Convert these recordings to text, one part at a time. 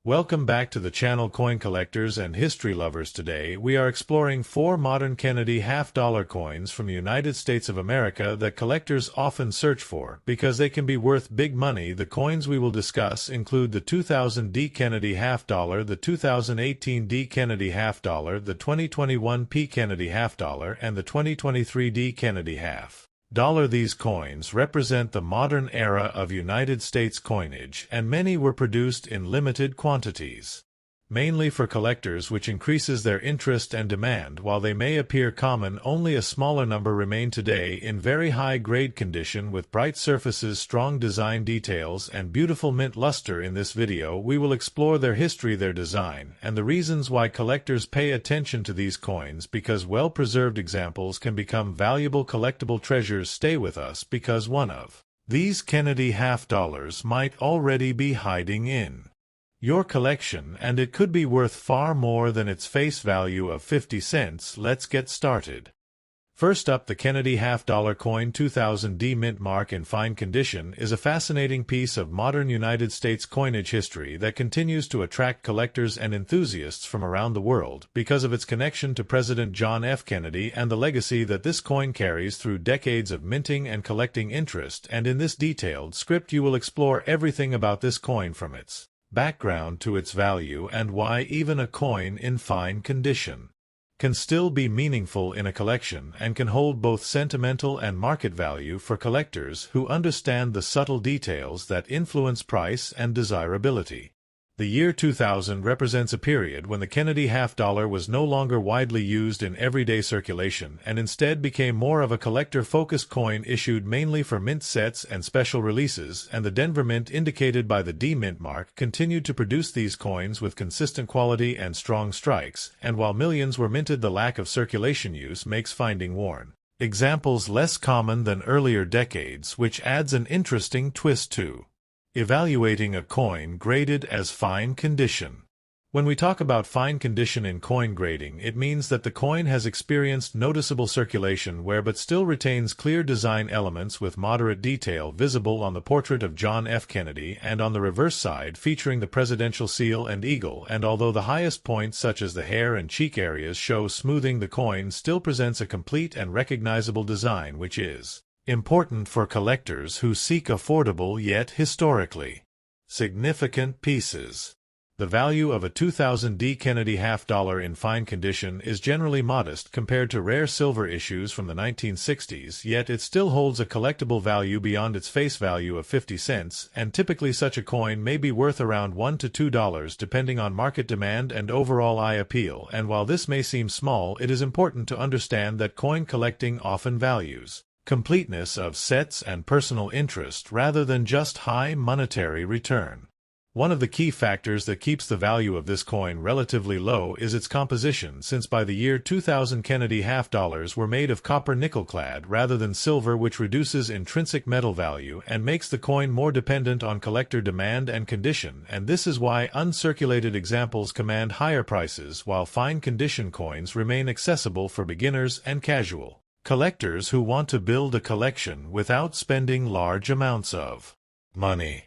Welcome back to the channel Coin Collectors and History Lovers. Today we are exploring 4 modern Kennedy half-dollar coins from the United States of America that collectors often search for because they can be worth big money. The coins we will discuss include the 2000 D Kennedy half-dollar, the 2018 D Kennedy half-dollar, the 2021 P Kennedy half-dollar, and the 2023 D Kennedy half-dollar. These coins represent the modern era of United States coinage, and many were produced in limited quantities, mainly for collectors, which increases their interest and demand. While they may appear common, only a smaller number remain today in very high-grade condition with bright surfaces, strong design details, and beautiful mint luster. In this video we will explore their history, their design, and the reasons why collectors pay attention to these coins, because well-preserved examples can become valuable collectible treasures. Stay with us, because one of these Kennedy half-dollars might already be hiding in your collection, and it could be worth far more than its face value of 50 cents. Let's get started. First up, the Kennedy half-dollar coin 2000 D mint mark in fine condition is a fascinating piece of modern United States coinage history that continues to attract collectors and enthusiasts from around the world because of its connection to President John F. Kennedy and the legacy that this coin carries through decades of minting and collecting interest. And in this detailed script you will explore everything about this coin, from its background to its value, and why even a coin in fine condition can still be meaningful in a collection and can hold both sentimental and market value for collectors who understand the subtle details that influence price and desirability. The year 2000 represents a period when the Kennedy half-dollar was no longer widely used in everyday circulation and instead became more of a collector-focused coin issued mainly for mint sets and special releases, and the Denver Mint, indicated by the D mint mark, continued to produce these coins with consistent quality and strong strikes, and while millions were minted, the lack of circulation use makes finding worn examples less common than earlier decades, which adds an interesting twist to evaluating a coin graded as fine condition. When we talk about fine condition in coin grading, it means that the coin has experienced noticeable circulation wear but still retains clear design elements with moderate detail visible on the portrait of John F. Kennedy and on the reverse side featuring the presidential seal and eagle. And although the highest points such as the hair and cheek areas show smoothing, the coin still presents a complete and recognizable design, which is important for collectors who seek affordable yet historically significant pieces. The value of a 2000 D Kennedy half-dollar in fine condition is generally modest compared to rare silver issues from the 1960s, yet it still holds a collectible value beyond its face value of 50 cents, and typically such a coin may be worth around $1 to $2 depending on market demand and overall eye appeal. And while this may seem small, it is important to understand that coin collecting often values completeness of sets and personal interest rather than just high monetary return. One of the key factors that keeps the value of this coin relatively low is its composition, since by the year 2000 Kennedy half-dollars were made of copper nickel-clad rather than silver, which reduces intrinsic metal value and makes the coin more dependent on collector demand and condition, and this is why uncirculated examples command higher prices while fine condition coins remain accessible for beginners and casual collectors who want to build a collection without spending large amounts of money.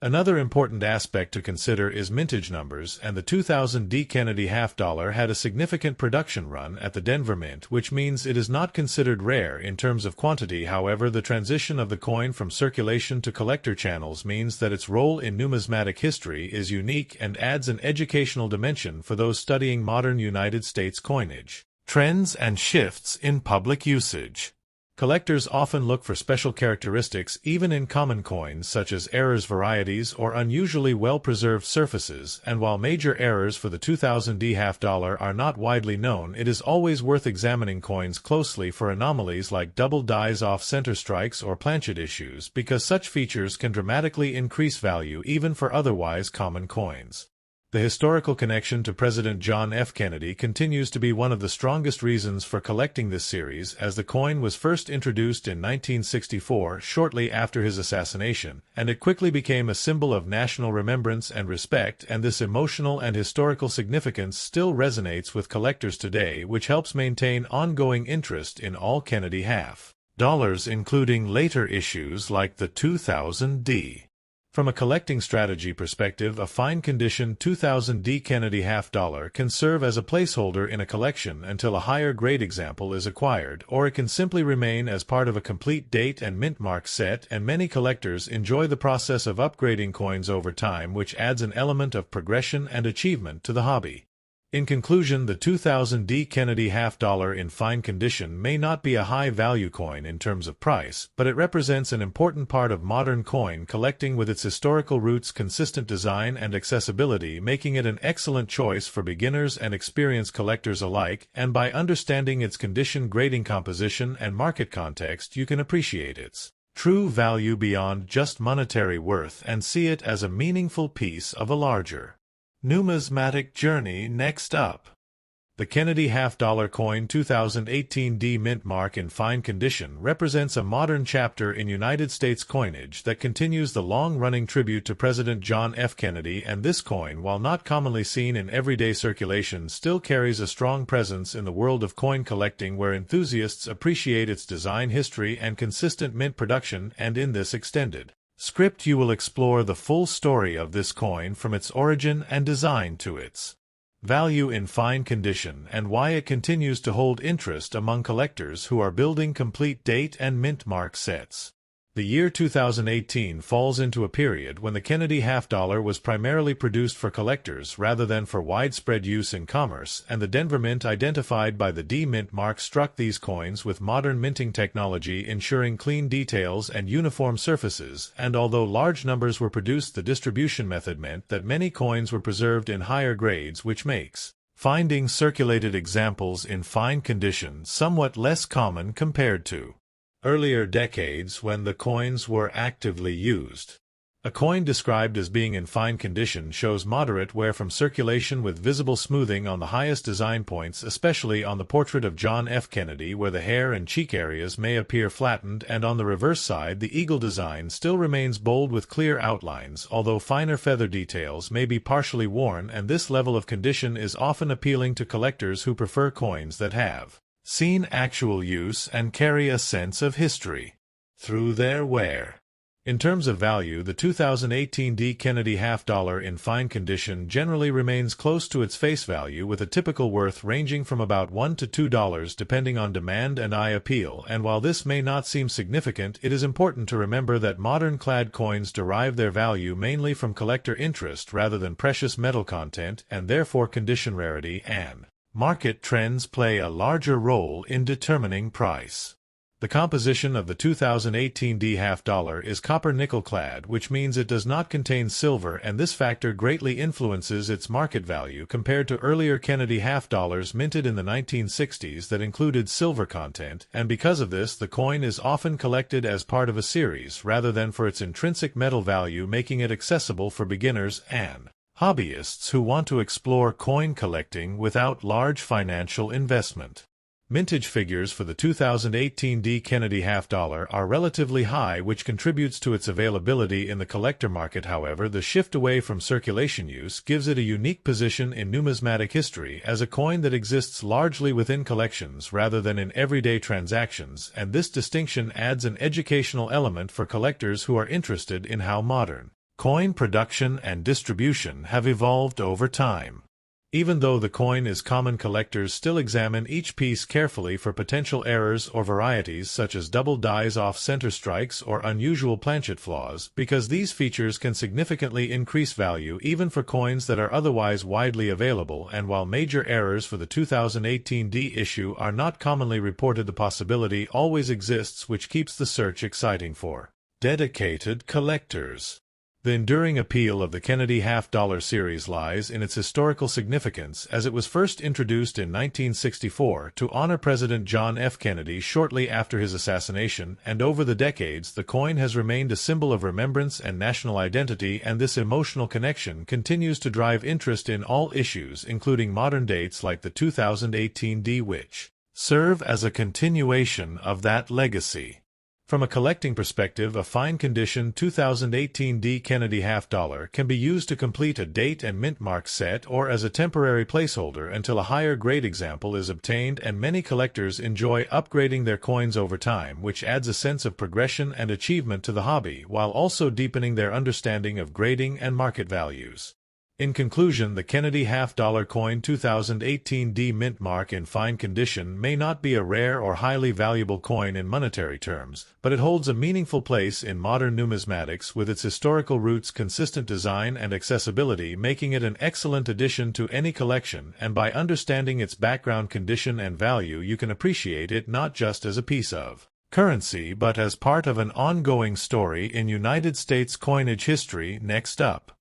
Another important aspect to consider is mintage numbers, and the 2000 D Kennedy half-dollar had a significant production run at the Denver Mint, which means it is not considered rare in terms of quantity. However, the transition of the coin from circulation to collector channels means that its role in numismatic history is unique and adds an educational dimension for those studying modern United States coinage trends and shifts in public usage. Collectors often look for special characteristics even in common coins, such as errors, varieties, or unusually well-preserved surfaces, and while major errors for the 2000 D half-dollar are not widely known, it is always worth examining coins closely for anomalies like double dies, off-center strikes, or planchet issues, because such features can dramatically increase value even for otherwise common coins. The historical connection to President John F. Kennedy continues to be one of the strongest reasons for collecting this series, as the coin was first introduced in 1964, shortly after his assassination, and it quickly became a symbol of national remembrance and respect, and this emotional and historical significance still resonates with collectors today, which helps maintain ongoing interest in all Kennedy half-dollars, including later issues like the 2000 D From a collecting strategy perspective, a fine-condition 2000 D Kennedy half-dollar can serve as a placeholder in a collection until a higher-grade example is acquired, or it can simply remain as part of a complete date and mint mark set, and many collectors enjoy the process of upgrading coins over time, which adds an element of progression and achievement to the hobby. In conclusion, the 2000 D Kennedy half-dollar in fine condition may not be a high-value coin in terms of price, but it represents an important part of modern coin collecting with its historical roots, consistent design, and accessibility, making it an excellent choice for beginners and experienced collectors alike, and by understanding its condition, grading, composition, and market context, you can appreciate its true value beyond just monetary worth and see it as a meaningful piece of a larger numismatic journey. Next up, the Kennedy half-dollar coin 2018 D mint mark in fine condition represents a modern chapter in United States coinage that continues the long-running tribute to President John F. Kennedy, and this coin, while not commonly seen in everyday circulation, still carries a strong presence in the world of coin collecting, where enthusiasts appreciate its design history and consistent mint production. And in this extended script, you will explore the full story of this coin from its origin and design to its value in fine condition, and why it continues to hold interest among collectors who are building complete date and mint mark sets. The year 2018 falls into a period when the Kennedy half-dollar was primarily produced for collectors rather than for widespread use in commerce, and the Denver Mint, identified by the D mint mark, struck these coins with modern minting technology, ensuring clean details and uniform surfaces, and although large numbers were produced, the distribution method meant that many coins were preserved in higher grades, which makes finding circulated examples in fine condition somewhat less common compared to earlier decades when the coins were actively used. A coin described as being in fine condition shows moderate wear from circulation with visible smoothing on the highest design points, especially on the portrait of John F. Kennedy, where the hair and cheek areas may appear flattened, and on the reverse side the eagle design still remains bold with clear outlines, although finer feather details may be partially worn, and this level of condition is often appealing to collectors who prefer coins that have seen actual use and carry a sense of history through their wear. In terms of value, the 2018 D Kennedy half-dollar in fine condition generally remains close to its face value, with a typical worth ranging from about $1 to $2 depending on demand and eye appeal, and while this may not seem significant, it is important to remember that modern clad coins derive their value mainly from collector interest rather than precious metal content, and therefore condition, rarity, and market trends play a larger role in determining price. The composition of the 2018 D half-dollar is copper-nickel clad, which means it does not contain silver, and this factor greatly influences its market value compared to earlier Kennedy half-dollars minted in the 1960s that included silver content, and because of this the coin is often collected as part of a series rather than for its intrinsic metal value, making it accessible for beginners and hobbyists who want to explore coin collecting without large financial investment. Mintage figures for the 2018 D Kennedy half-dollar are relatively high, which contributes to its availability in the collector market. However, the shift away from circulation use gives it a unique position in numismatic history as a coin that exists largely within collections rather than in everyday transactions, and this distinction adds an educational element for collectors who are interested in how modern coin production and distribution have evolved over time. Even though the coin is common, collectors still examine each piece carefully for potential errors or varieties such as double dies, off-center strikes, or unusual planchet flaws, because these features can significantly increase value even for coins that are otherwise widely available. And while major errors for the 2018 D issue are not commonly reported, the possibility always exists, which keeps the search exciting for dedicated collectors. The enduring appeal of the Kennedy half-dollar series lies in its historical significance, as it was first introduced in 1964 to honor President John F. Kennedy shortly after his assassination, and over the decades the coin has remained a symbol of remembrance and national identity, and this emotional connection continues to drive interest in all issues, including modern dates like the 2018 D, which serve as a continuation of that legacy. From a collecting perspective, a fine-condition 2018 D. Kennedy half dollar can be used to complete a date and mint mark set or as a temporary placeholder until a higher grade example is obtained, and many collectors enjoy upgrading their coins over time, which adds a sense of progression and achievement to the hobby while also deepening their understanding of grading and market values. In conclusion, the Kennedy half-dollar coin 2018 D mint mark in fine condition may not be a rare or highly valuable coin in monetary terms, but it holds a meaningful place in modern numismatics with its historical roots, consistent design, and accessibility, making it an excellent addition to any collection, and by understanding its background condition and value you can appreciate it not just as a piece of currency but as part of an ongoing story in United States coinage history. Next up,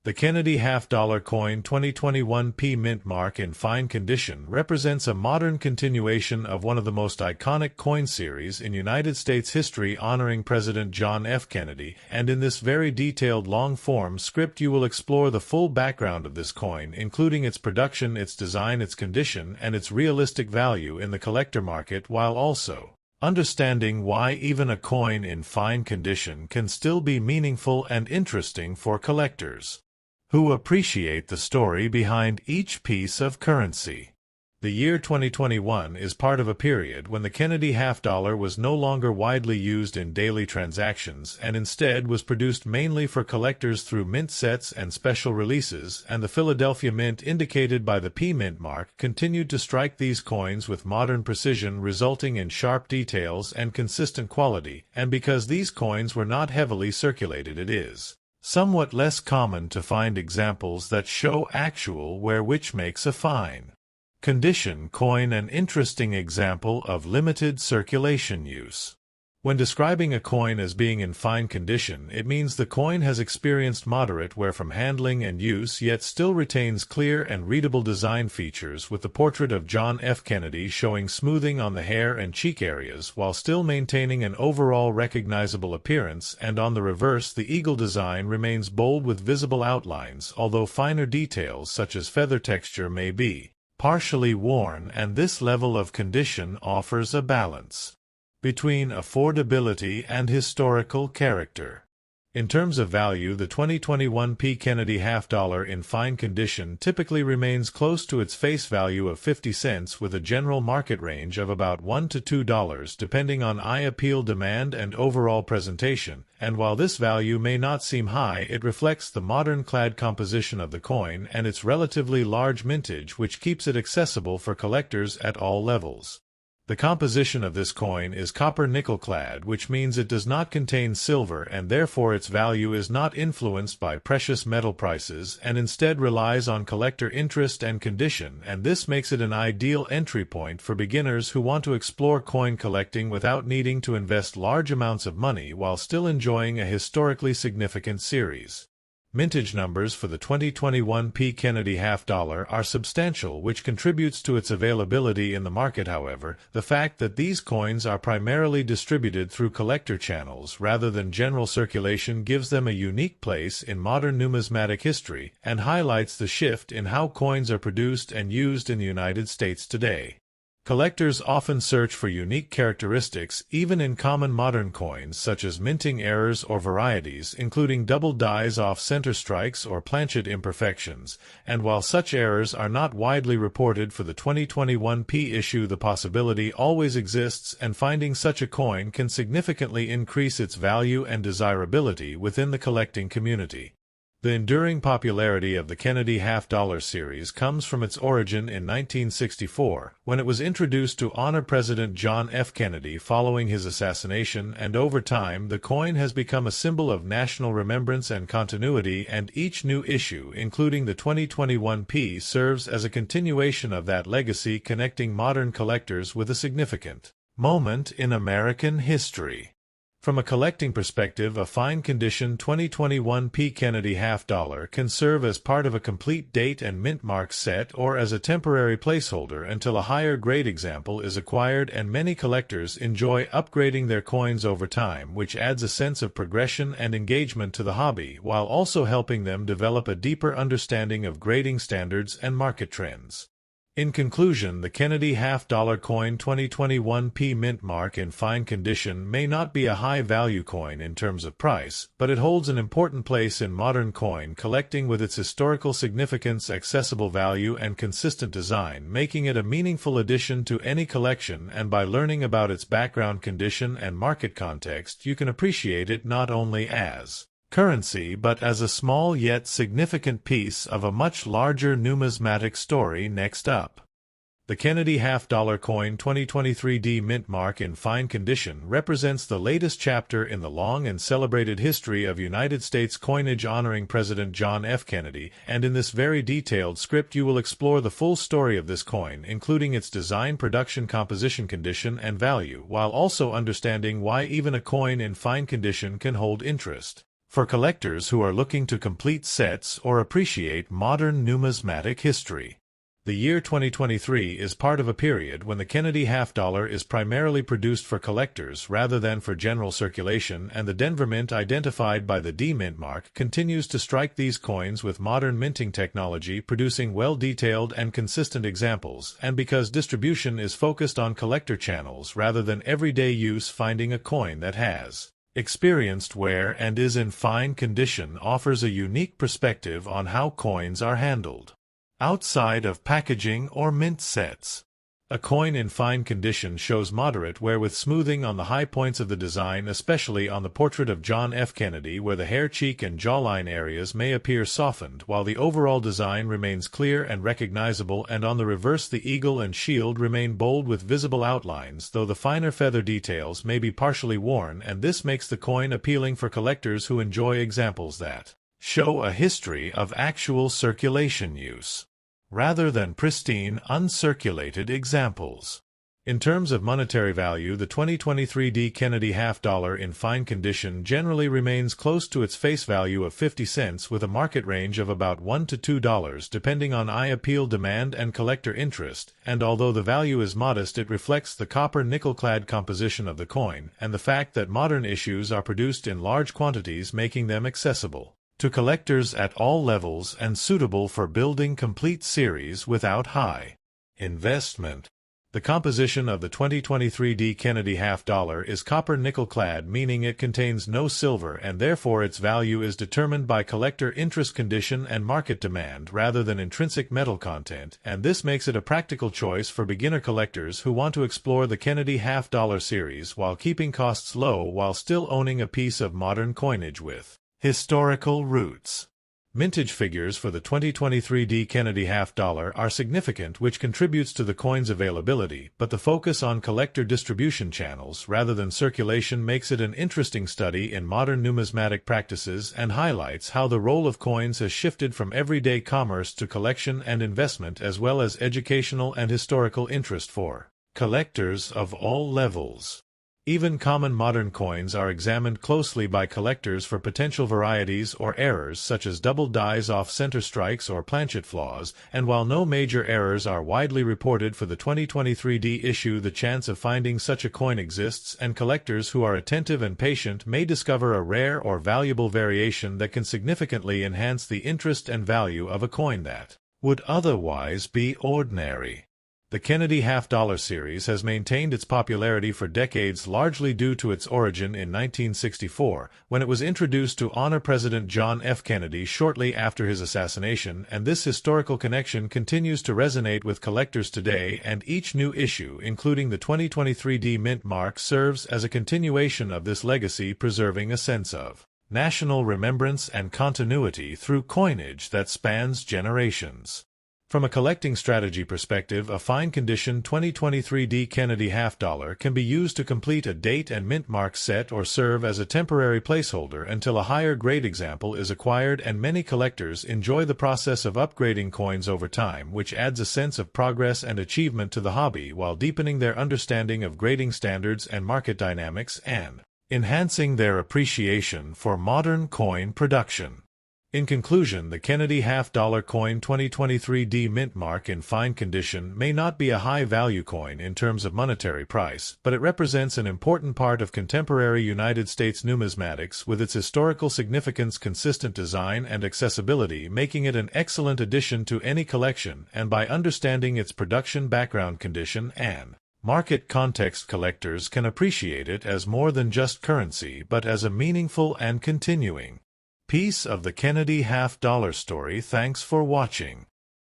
the Kennedy half-dollar coin 2021 P mint mark in fine condition represents a modern continuation of one of the most iconic coin series in United States history, honoring President John F. Kennedy, and in this very detailed long-form script you will explore the full background of this coin, including its production, its design, its condition, and its realistic value in the collector market, while also understanding why even a coin in fine condition can still be meaningful and interesting for collectors who appreciate the story behind each piece of currency. The year 2021 is part of a period when the Kennedy half-dollar was no longer widely used in daily transactions and instead was produced mainly for collectors through mint sets and special releases, and the Philadelphia Mint, indicated by the P mint mark, continued to strike these coins with modern precision, resulting in sharp details and consistent quality, and because these coins were not heavily circulated, it is somewhat less common to find examples that show actual wear, which makes a fine condition coin an interesting example of limited circulation use. When describing a coin as being in fine condition, it means the coin has experienced moderate wear from handling and use, yet still retains clear and readable design features, with the portrait of John F. Kennedy showing smoothing on the hair and cheek areas while still maintaining an overall recognizable appearance, and on the reverse the eagle design remains bold with visible outlines, although finer details such as feather texture may be partially worn, and this level of condition offers a balance between affordability and historical character. In terms of value, the 2021 P. Kennedy half-dollar in fine condition typically remains close to its face value of 50 cents, with a general market range of about $1 to $2 depending on eye appeal, demand, and overall presentation, and while this value may not seem high, it reflects the modern clad composition of the coin and its relatively large mintage, which keeps it accessible for collectors at all levels. The composition of this coin is copper-nickel clad, which means it does not contain silver, and therefore its value is not influenced by precious metal prices and instead relies on collector interest and condition, and this makes it an ideal entry point for beginners who want to explore coin collecting without needing to invest large amounts of money while still enjoying a historically significant series. Mintage numbers for the 2021 P. Kennedy half-dollar are substantial, which contributes to its availability in the market. However, the fact that these coins are primarily distributed through collector channels rather than general circulation gives them a unique place in modern numismatic history and highlights the shift in how coins are produced and used in the United States today. Collectors often search for unique characteristics even in common modern coins, such as minting errors or varieties, including double dies, off-center strikes, or planchet imperfections, and while such errors are not widely reported for the 2021 P issue, the possibility always exists, and finding such a coin can significantly increase its value and desirability within the collecting community. The enduring popularity of the Kennedy half-dollar series comes from its origin in 1964, when it was introduced to honor President John F. Kennedy following his assassination, and over time the coin has become a symbol of national remembrance and continuity, and each new issue, including the 2021 P, serves as a continuation of that legacy, connecting modern collectors with a significant moment in American history. From a collecting perspective, a fine-condition 2021 P. Kennedy half-dollar can serve as part of a complete date and mint mark set or as a temporary placeholder until a higher grade example is acquired, and many collectors enjoy upgrading their coins over time, which adds a sense of progression and engagement to the hobby while also helping them develop a deeper understanding of grading standards and market trends. In conclusion, the Kennedy half-dollar coin 2021 P mint mark in fine condition may not be a high-value coin in terms of price, but it holds an important place in modern coin collecting with its historical significance, accessible value, and consistent design, making it a meaningful addition to any collection. And by learning about its background condition and market context, you can appreciate it not only as currency but as a small yet significant piece of a much larger numismatic story. Next up, the Kennedy half-dollar coin 2023 D mint mark in fine condition represents the latest chapter in the long and celebrated history of United States coinage honoring President John F. Kennedy, and in this very detailed script you will explore the full story of this coin, including its design, production, composition, condition, and value, while also understanding why even a coin in fine condition can hold interest for collectors who are looking to complete sets or appreciate modern numismatic history. The year 2023 is part of a period when the Kennedy half-dollar is primarily produced for collectors rather than for general circulation, and the Denver Mint, identified by the D mint mark, continues to strike these coins with modern minting technology, producing well-detailed and consistent examples. And because distribution is focused on collector channels rather than everyday use, finding a coin that has experienced wear and is in fine condition offers a unique perspective on how coins are handled outside of packaging or mint sets. A coin in fine condition shows moderate wear with smoothing on the high points of the design, especially on the portrait of John F. Kennedy, where the hair, cheek, and jawline areas may appear softened, while the overall design remains clear and recognizable, and on the reverse the eagle and shield remain bold with visible outlines, though the finer feather details may be partially worn, and this makes the coin appealing for collectors who enjoy examples that show a history of actual circulation use, rather than pristine, uncirculated examples. In terms of monetary value, the 2023 D Kennedy half-dollar in fine condition generally remains close to its face value of 50 cents, with a market range of about $1 to $2 depending on eye appeal, demand, and collector interest, and although the value is modest, it reflects the copper nickel-clad composition of the coin, and the fact that modern issues are produced in large quantities, making them accessible to collectors at all levels and suitable for building complete series without high investment. The composition of the 2023 D Kennedy half-dollar is copper nickel-clad, meaning it contains no silver, and therefore its value is determined by collector interest, condition, and market demand rather than intrinsic metal content, and this makes it a practical choice for beginner collectors who want to explore the Kennedy half-dollar series while keeping costs low while still owning a piece of modern coinage with historical roots. Mintage figures for the 2023 D Kennedy half-dollar are significant, which contributes to the coin's availability, but the focus on collector distribution channels rather than circulation makes it an interesting study in modern numismatic practices and highlights how the role of coins has shifted from everyday commerce to collection and investment, as well as educational and historical interest for collectors of all levels. Even common modern coins are examined closely by collectors for potential varieties or errors, such as double dies, off-center strikes, or planchet flaws, and while no major errors are widely reported for the 2023 D issue, the chance of finding such a coin exists, and collectors who are attentive and patient may discover a rare or valuable variation that can significantly enhance the interest and value of a coin that would otherwise be ordinary. The Kennedy half-dollar series has maintained its popularity for decades, largely due to its origin in 1964, when it was introduced to honor President John F. Kennedy shortly after his assassination, and this historical connection continues to resonate with collectors today, and each new issue, including the 2023 D mint mark, serves as a continuation of this legacy, preserving a sense of national remembrance and continuity through coinage that spans generations. From a collecting strategy perspective, a fine-condition 2023 D Kennedy half-dollar can be used to complete a date and mint mark set or serve as a temporary placeholder until a higher-grade example is acquired, and many collectors enjoy the process of upgrading coins over time, which adds a sense of progress and achievement to the hobby while deepening their understanding of grading standards and market dynamics and enhancing their appreciation for modern coin production. In conclusion, the Kennedy half-dollar coin 2023D mint mark in fine condition may not be a high-value coin in terms of monetary price, but it represents an important part of contemporary United States numismatics with its historical significance, consistent design, and accessibility, making it an excellent addition to any collection, and by understanding its production background condition and market context, collectors can appreciate it as more than just currency but as a meaningful and continuing piece of the Kennedy half-dollar story. Thanks for watching.